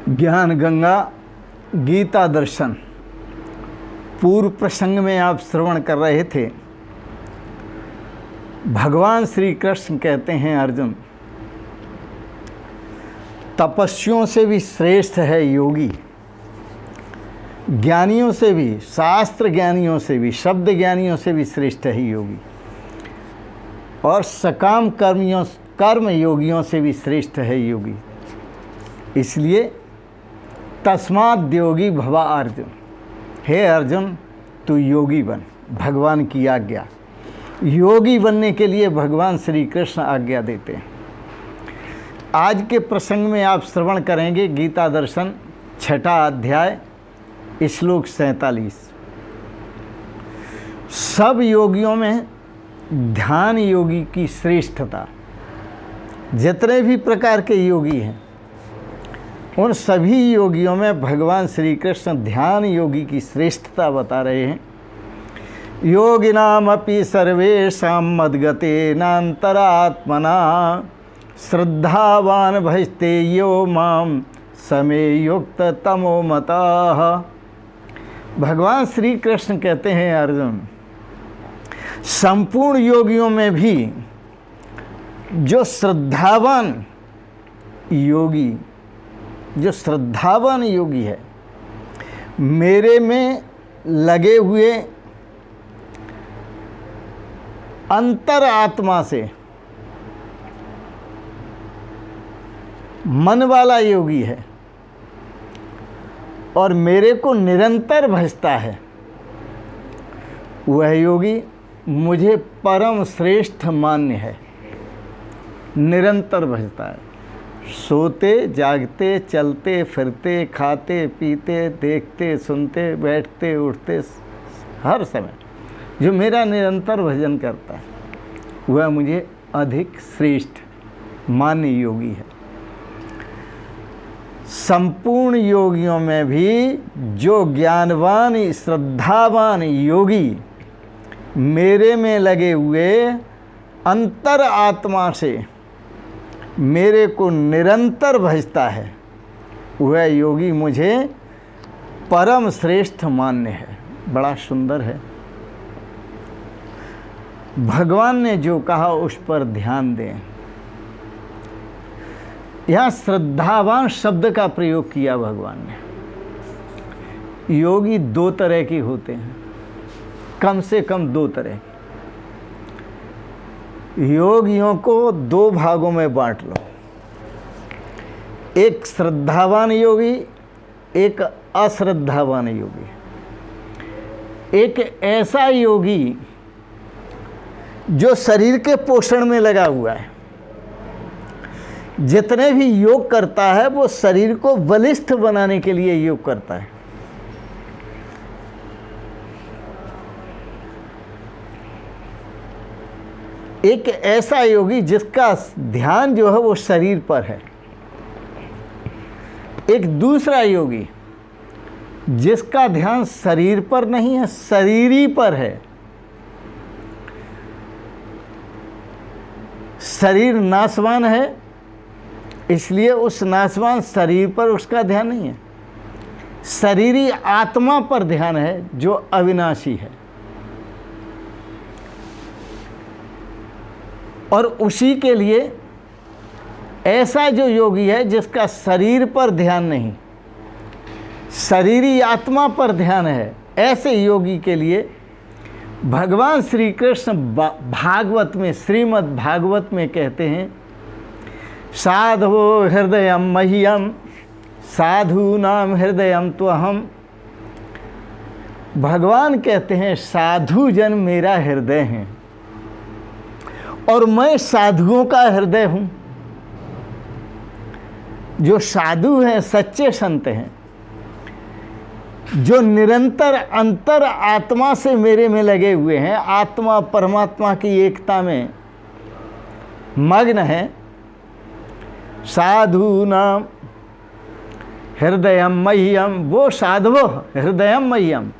ज्ञान गंगा गीता दर्शन। पूर्व प्रसंग में आप श्रवण कर रहे थे, भगवान श्री कृष्ण कहते हैं अर्जुन, तपस्वियों से भी श्रेष्ठ है योगी, ज्ञानियों से भी, शास्त्र ज्ञानियों से भी, शब्द ज्ञानियों से भी श्रेष्ठ है योगी, और सकाम कर्म योगियों से भी श्रेष्ठ है योगी। इसलिए तस्माद् योगी भवा अर्जुन, हे अर्जुन तू योगी बन, भगवान की आज्ञा। योगी बनने के लिए भगवान श्री कृष्ण आज्ञा देते हैं। आज के प्रसंग में आप श्रवण करेंगे गीता दर्शन 6ठा अध्याय श्लोक 47। सब योगियों में ध्यान योगी की श्रेष्ठता, जितने भी प्रकार के योगी हैं उन सभी योगियों में भगवान श्री कृष्ण ध्यान योगी की श्रेष्ठता बता रहे हैं। योगिनामपि सर्वेषां मद्गतेनान्तरात्मना श्रद्धावान भजते यो मां समे युक्त तमो मतः। भगवान श्री कृष्ण कहते हैं अर्जुन, संपूर्ण योगियों में भी जो श्रद्धावान योगी है, मेरे में लगे हुए अंतर आत्मा से मन वाला योगी है और मेरे को निरंतर भजता है, वह योगी मुझे परम श्रेष्ठ मान्य है। निरंतर भजता है, सोते जागते चलते फिरते खाते पीते देखते सुनते बैठते उठते हर समय जो मेरा निरंतर भजन करता है वह मुझे अधिक श्रेष्ठ मान्य योगी है। संपूर्ण योगियों में भी जो ज्ञानवान श्रद्धावान योगी मेरे में लगे हुए अंतर आत्मा से मेरे को निरंतर भजता है, वह योगी मुझे परम श्रेष्ठ मान्य है। बड़ा सुंदर है। भगवान ने जो कहा उस पर ध्यान दें। यहाँ श्रद्धावान शब्द का प्रयोग किया भगवान ने। योगी दो तरह के होते हैं, कम से कम दो तरह। योगियों को दो भागों में बांट लो, एक श्रद्धावान योगी, एक अश्रद्धावान योगी। एक ऐसा योगी जो शरीर के पोषण में लगा हुआ है, जितने भी योग करता है वो शरीर को बलिष्ठ बनाने के लिए योग करता है। एक ऐसा योगी जिसका ध्यान जो है वो शरीर पर है। एक दूसरा योगी जिसका ध्यान शरीर पर नहीं है, शरीरी पर है। शरीर नाशवान है, इसलिए उस नाशवान शरीर पर उसका ध्यान नहीं है। शरीरी आत्मा पर ध्यान है जो अविनाशी है। और उसी के लिए ऐसा जो योगी है जिसका शरीर पर ध्यान नहीं, शरीरी आत्मा पर ध्यान है, ऐसे योगी के लिए भगवान श्री कृष्ण भागवत में, श्रीमद् भागवत में कहते हैं, साधवो हृदयम मह्यम साधूनाम हृदयम त्वहम। भगवान कहते हैं साधु जन मेरा हृदय हैं और मैं साधुओं का हृदय हूँ। जो साधु हैं, सच्चे संत हैं, जो निरंतर अंतर आत्मा से मेरे में लगे हुए हैं, आत्मा परमात्मा की एकता में मग्न है। साधु नाम हृदयम मह्यम, वो साधवो हृदयम मह्यम,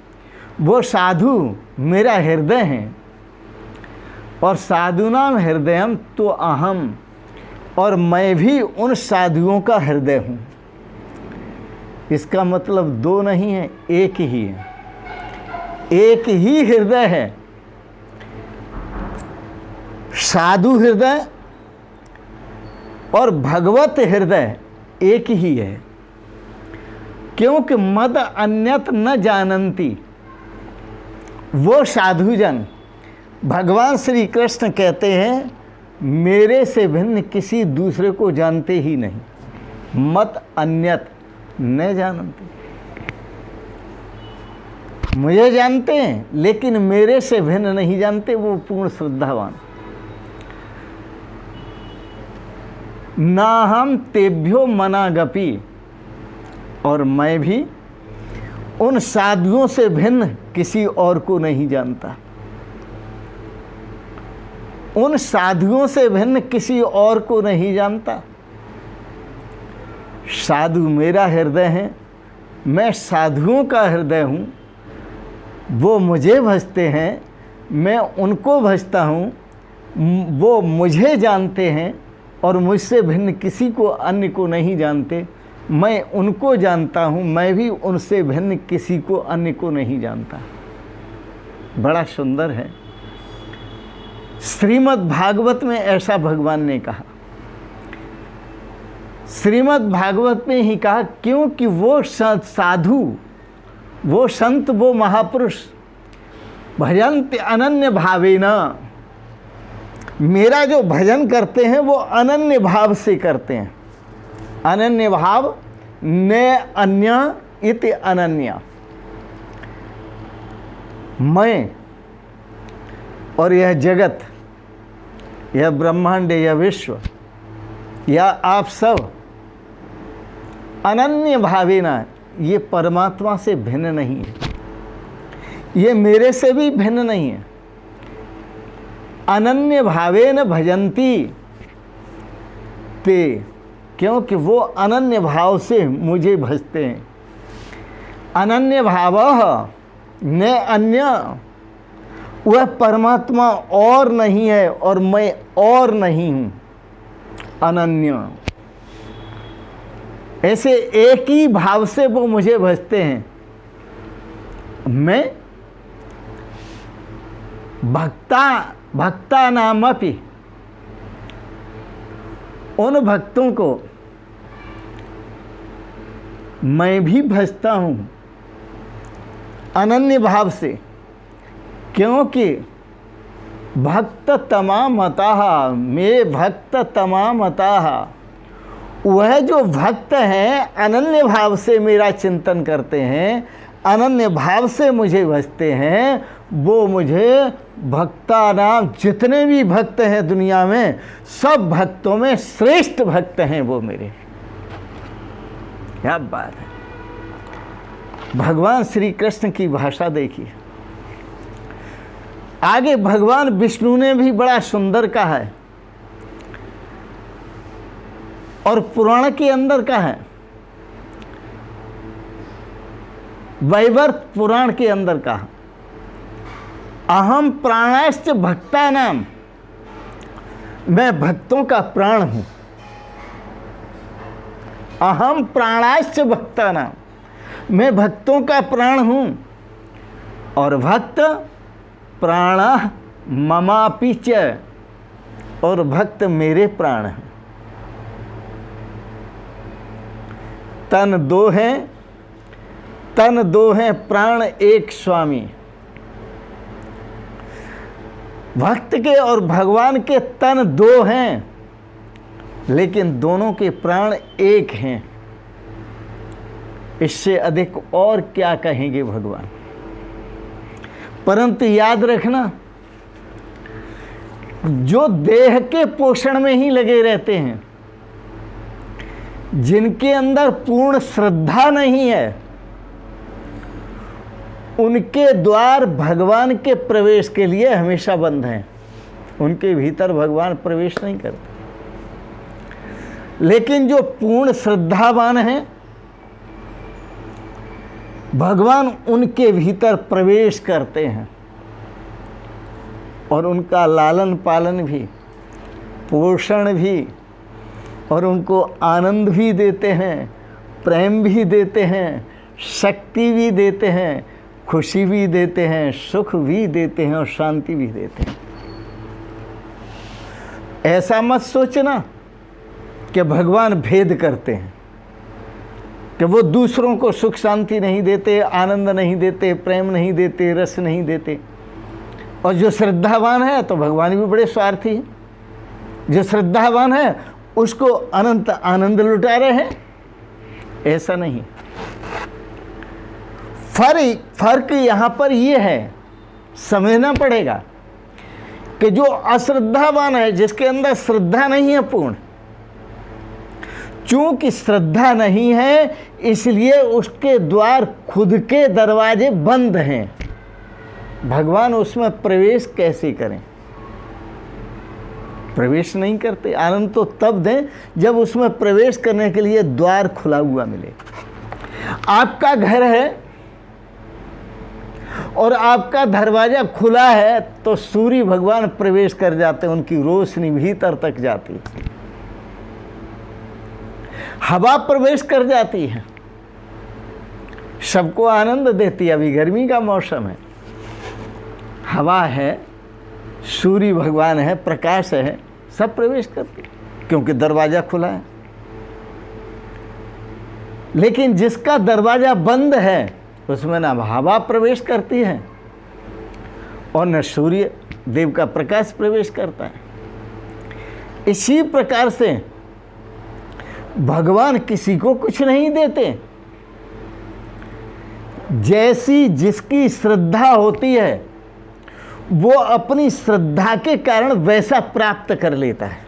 वो साधु मेरा हृदय हैं। और साधुनाम हृदयम तो अहम, और मैं भी उन साधुओं का हृदय हूँ। इसका मतलब दो नहीं है, एक ही है, एक ही हृदय है। साधु हृदय और भगवत हृदय एक ही है, क्योंकि मद अन्यत न जानन्ति। वो साधुजन, भगवान श्री कृष्ण कहते हैं, मेरे से भिन्न किसी दूसरे को जानते ही नहीं। मत अन्यत न जानन्ति, मुझे जानते हैं लेकिन मेरे से भिन्न नहीं जानते, वो पूर्ण श्रद्धावान। ना हम तेभ्यो मनागपि, और मैं भी उन साधुओं से भिन्न किसी और को नहीं जानता। उन साधुओं से भिन्न किसी और को नहीं जानता। साधु मेरा हृदय है, मैं साधुओं का हृदय हूँ। वो मुझे भजते हैं, मैं उनको भजता हूँ। वो मुझे जानते हैं और मुझसे भिन्न किसी को अन्य को नहीं जानते। मैं उनको जानता हूँ, मैं भी उनसे भिन्न किसी को अन्य को नहीं जानता। बड़ा सुंदर है। श्रीमद् भागवत में ऐसा भगवान ने कहा, श्रीमद् भागवत में ही कहा, क्योंकि वो साधु, वो संत, वो महापुरुष भजन्त अनन्य भावेन, मेरा जो भजन करते हैं वो अनन्य भाव से करते हैं। अनन्य भाव, न अन्य इति अनन्या। मैं और यह जगत, यह ब्रह्मांड, यह विश्व, या आप सब अनन्य भावेना, ये परमात्मा से भिन्न नहीं है, ये मेरे से भी भिन्न नहीं है। अनन्य भावेन भजन्ति ते, क्योंकि वो अनन्य भाव से मुझे भजते हैं। अनन्य भावः न अन्य, वह परमात्मा और नहीं है और मैं और नहीं हूँ। अनन्य, ऐसे एक ही भाव से वो मुझे भजते हैं। मैं भक्ता नामपि, उन भक्तों को मैं भी भजता हूँ अनन्य भाव से, क्योंकि भक्त तमामतः, मे भक्त तमामतः, वह जो भक्त हैं अनन्य भाव से मेरा चिंतन करते हैं, अनन्य भाव से मुझे भजते हैं, वो मुझे भक्ता नाम, जितने भी भक्त हैं दुनिया में, सब भक्तों में श्रेष्ठ भक्त हैं वो मेरे। क्या बात है। भगवान श्री कृष्ण की भाषा देखिए। आगे भगवान विष्णु ने भी बड़ा सुंदर कहा है और पुराण के अंदर का है, वैवर्त पुराण के अंदर का, अहम प्राणाश्च भक्तानाम, मैं भक्तों का प्राण हूं। अहम प्राणाश्च भक्तानाम, मैं भक्तों का प्राण हूं। और भक्त प्राण ममापि च, और भक्त मेरे प्राण हैं। तन दो हैं, तन दो हैं, प्राण एक स्वामी। भक्त के और भगवान के तन दो हैं, लेकिन दोनों के प्राण एक हैं। इससे अधिक और क्या कहेंगे भगवान। परंतु याद रखना, जो देह के पोषण में ही लगे रहते हैं, जिनके अंदर पूर्ण श्रद्धा नहीं है, उनके द्वार भगवान के प्रवेश के लिए हमेशा बंद हैं। उनके भीतर भगवान प्रवेश नहीं करते। लेकिन जो पूर्ण श्रद्धावान हैं, भगवान उनके भीतर प्रवेश करते हैं और उनका लालन पालन भी, पोषण भी, और उनको आनंद भी देते हैं, प्रेम भी देते हैं, शक्ति भी देते हैं, खुशी भी देते हैं, सुख भी देते हैं और शांति भी देते हैं। ऐसा मत सोचना कि भगवान भेद करते हैं, कि वो दूसरों को सुख शांति नहीं देते, आनंद नहीं देते, प्रेम नहीं देते, रस नहीं देते। और जो श्रद्धावान है तो भगवान भी बड़े स्वार्थी हैं। जो श्रद्धावान है उसको अनंत आनंद लुटा रहे हैं, ऐसा नहीं। फर्क यहाँ पर ये है, समझना पड़ेगा कि जो अश्रद्धावान है, जिसके अंदर श्रद्धा नहीं है पूर्ण, चूंकि श्रद्धा नहीं है इसलिए उसके द्वार, खुद के दरवाजे बंद हैं। भगवान उसमें प्रवेश कैसे करें? प्रवेश नहीं करते। आनंद तो तब दें जब उसमें प्रवेश करने के लिए द्वार खुला हुआ मिले। आपका घर है और आपका दरवाजा खुला है तो सूर्य भगवान प्रवेश कर जाते हैं, उनकी रोशनी भीतर तक जाती है। हवा प्रवेश कर जाती है, सबको आनंद देती है। अभी गर्मी का मौसम है, हवा है, सूर्य भगवान है, प्रकाश है, सब प्रवेश करते क्योंकि दरवाजा खुला है। लेकिन जिसका दरवाजा बंद है उसमें ना हवा प्रवेश करती है और न सूर्य देव का प्रकाश प्रवेश करता है। इसी प्रकार से भगवान किसी को कुछ नहीं देते। जैसी जिसकी श्रद्धा होती है वो अपनी श्रद्धा के कारण वैसा प्राप्त कर लेता है।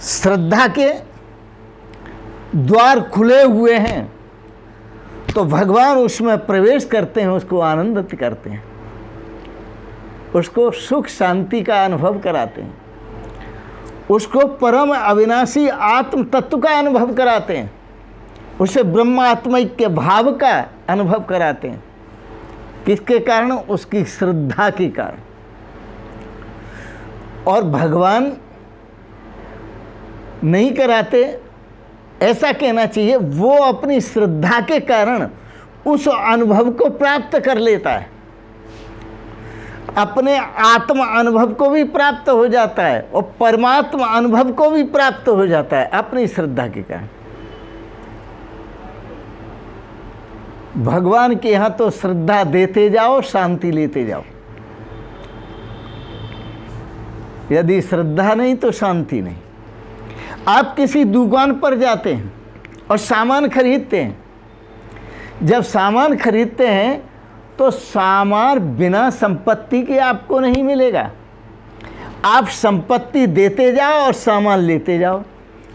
श्रद्धा के द्वार खुले हुए हैं तो भगवान उसमें प्रवेश करते हैं, उसको आनंदित करते हैं, उसको सुख शांति का अनुभव कराते हैं, उसको परम अविनाशी आत्म तत्व का अनुभव कराते हैं, उसे ब्रह्मात्मैक्य भाव का अनुभव कराते हैं। किसके कारण? उसकी श्रद्धा के कारण। और भगवान नहीं कराते, ऐसा कहना चाहिए, वो अपनी श्रद्धा के कारण उस अनुभव को प्राप्त कर लेता है, अपने आत्म अनुभव को भी प्राप्त हो जाता है और परमात्मा अनुभव को भी प्राप्त हो जाता है अपनी श्रद्धा के कारण। भगवान के यहाँ तो श्रद्धा देते जाओ, शांति लेते जाओ। यदि श्रद्धा नहीं तो शांति नहीं। आप किसी दुकान पर जाते हैं और सामान खरीदते हैं, जब सामान खरीदते हैं तो सामान बिना संपत्ति के आपको नहीं मिलेगा। आप संपत्ति देते जाओ और सामान लेते जाओ।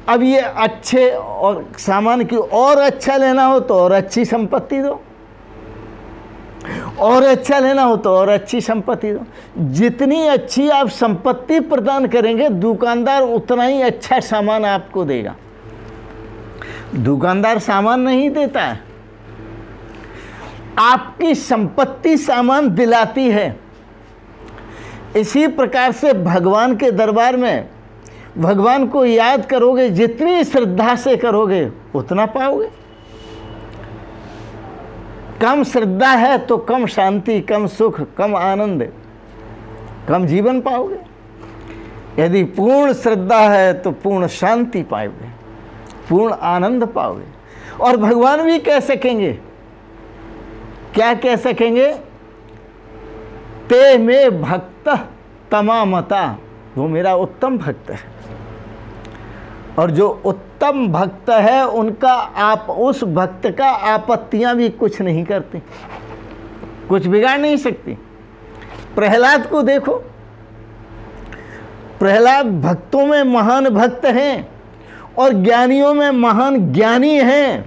अब ये अच्छे और सामान की और अच्छा लेना हो तो और अच्छी संपत्ति दो, और अच्छा लेना हो तो और अच्छी संपत्ति दो। जितनी अच्छी आप संपत्ति प्रदान करेंगे दुकानदार उतना ही अच्छा सामान आपको देगा। दुकानदार सामान नहीं देता है, आपकी संपत्ति सामान दिलाती है। इसी प्रकार से भगवान के दरबार में भगवान को याद करोगे, जितनी श्रद्धा से करोगे उतना पाओगे। कम श्रद्धा है तो कम शांति, कम सुख, कम आनंद, कम जीवन पाओगे। यदि पूर्ण श्रद्धा है तो पूर्ण शांति पाओगे, पूर्ण आनंद पाओगे। और भगवान भी कह सकेंगे, क्या कह सकेंगे? ते में भक्त तमामता, वो मेरा उत्तम भक्त है। और जो उत्तम भक्त है उनका आप उस भक्त का आपत्तियां भी कुछ नहीं करती, कुछ बिगाड़ नहीं सकती। प्रहलाद को देखो, प्रहलाद भक्तों में महान भक्त हैं और ज्ञानियों में महान ज्ञानी हैं।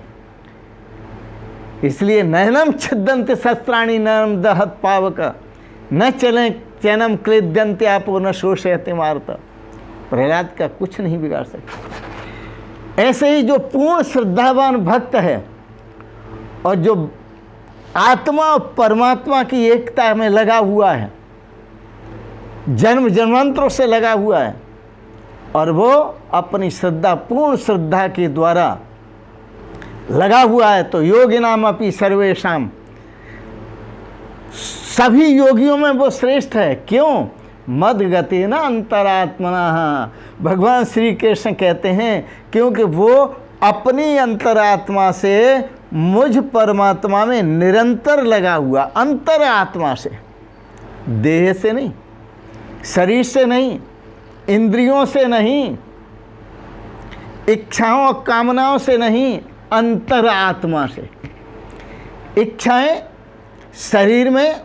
इसलिए नयनम छिद्दन्ति शस्त्राणि नयनम दहत पावक, न चलें चैनम क्लेद्यन्ते आपो न शोषयते मारता। प्रहलाद का कुछ नहीं बिगाड़ सकता। ऐसे ही जो पूर्ण श्रद्धावान भक्त है और जो आत्मा और परमात्मा की एकता में लगा हुआ है, जन्म जन्मांतरों से लगा हुआ है, और वो अपनी श्रद्धा, पूर्ण श्रद्धा के द्वारा लगा हुआ है। तो योगिनाम अपि सर्वेषाम, सभी योगियों में वो श्रेष्ठ है। क्यों? मद गति न अंतरात्मना। भगवान श्री कृष्ण कहते हैं क्योंकि वो अपनी अंतरात्मा से मुझ परमात्मा में निरंतर लगा हुआ, अंतरात्मा से, देह से नहीं, शरीर से नहीं, इंद्रियों से नहीं, इच्छाओं और कामनाओं से नहीं, अंतरात्मा से। इच्छाएं शरीर में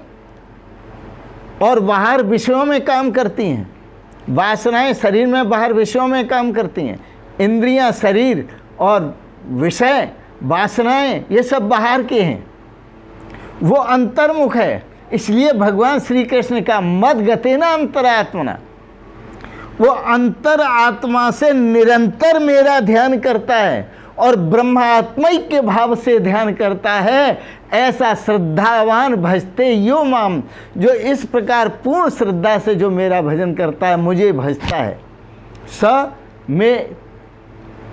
और बाहर विषयों में काम करती हैं, वासनाएं शरीर में बाहर विषयों में काम करती हैं, इंद्रियां शरीर और विषय वासनाएं ये सब बाहर के हैं, वो अंतर्मुख है। इसलिए भगवान श्री कृष्ण का मद गते ना अंतरात्मना, वो अंतर आत्मा से निरंतर मेरा ध्यान करता है और ब्रह्मात्मक के भाव से ध्यान करता है। ऐसा श्रद्धावान भजते यो माम, जो इस प्रकार पूर्ण श्रद्धा से जो मेरा भजन करता है, मुझे भजता है, स में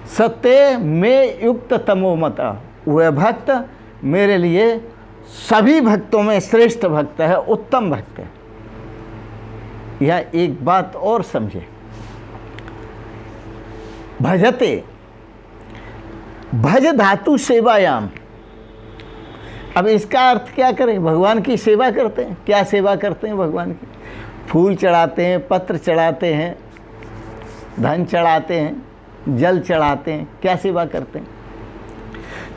सत्य में युक्त तमोमता, वह भक्त मेरे लिए सभी भक्तों में श्रेष्ठ भक्त है, उत्तम भक्त है। यह एक बात और समझे, भजते, भज धातु सेवायाम। अब इसका अर्थ क्या करें? भगवान की सेवा करते हैं। क्या सेवा करते हैं भगवान की? फूल चढ़ाते हैं, पत्र चढ़ाते हैं, धन चढ़ाते हैं, जल चढ़ाते हैं, क्या सेवा करते हैं।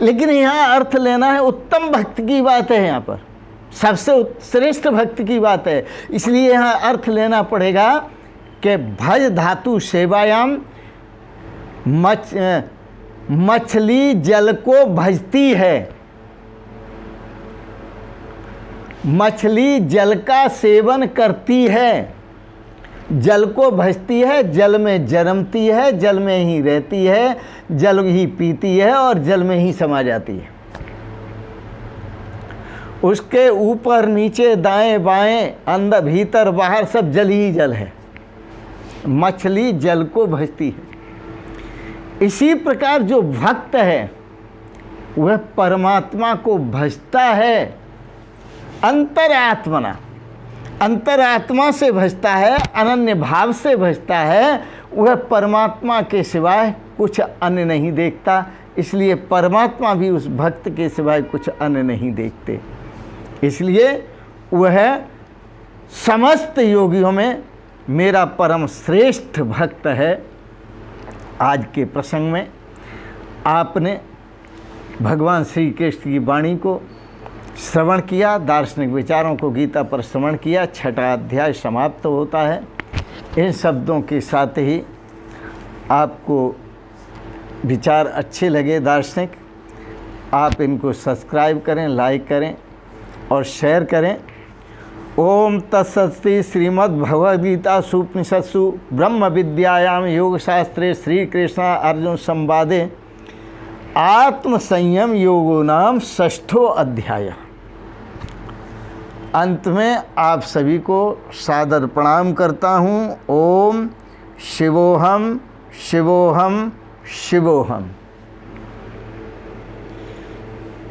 लेकिन यहाँ अर्थ लेना है, उत्तम भक्त की बात है, यहाँ पर सबसे श्रेष्ठ भक्त की बात है। इसलिए यहाँ अर्थ लेना पड़ेगा कि भज धातु सेवायाम, मछली जल को भजती है, मछली जल का सेवन करती है, जल को भजती है, जल में जन्मती है, जल में ही रहती है, जल ही पीती है और जल में ही समा जाती है। उसके ऊपर नीचे दाएं बाएं अंदर भीतर बाहर सब जल ही जल है। मछली जल को भजती है। इसी प्रकार जो भक्त है वह परमात्मा को भजता है, अंतरात्मना, अंतरात्मा से भजता है, अनन्य भाव से भजता है। वह परमात्मा के सिवाय कुछ अन्य नहीं देखता। इसलिए परमात्मा भी उस भक्त के सिवाय कुछ अन्य नहीं देखते। इसलिए वह समस्त योगियों में मेरा परम श्रेष्ठ भक्त है। आज के प्रसंग में आपने भगवान श्री कृष्ण की वाणी को श्रवण किया, दार्शनिक विचारों को गीता पर श्रवण किया। 6वां अध्याय समाप्त होता है। इन शब्दों के साथ ही आपको विचार अच्छे लगे दार्शनिक, आप इनको सब्सक्राइब करें, लाइक करें और शेयर करें। ओम तत्सत् श्रीमद्भगवद्गीता उपनिषत्सु ब्रह्म विद्यायाम योगशास्त्रे श्री कृष्ण अर्जुन संवादे आत्म संयम योगो नाम 6वां अध्याय। अंत में आप सभी को सादर प्रणाम करता हूँ। ओम शिवोहम शिवोहम शिवोहम।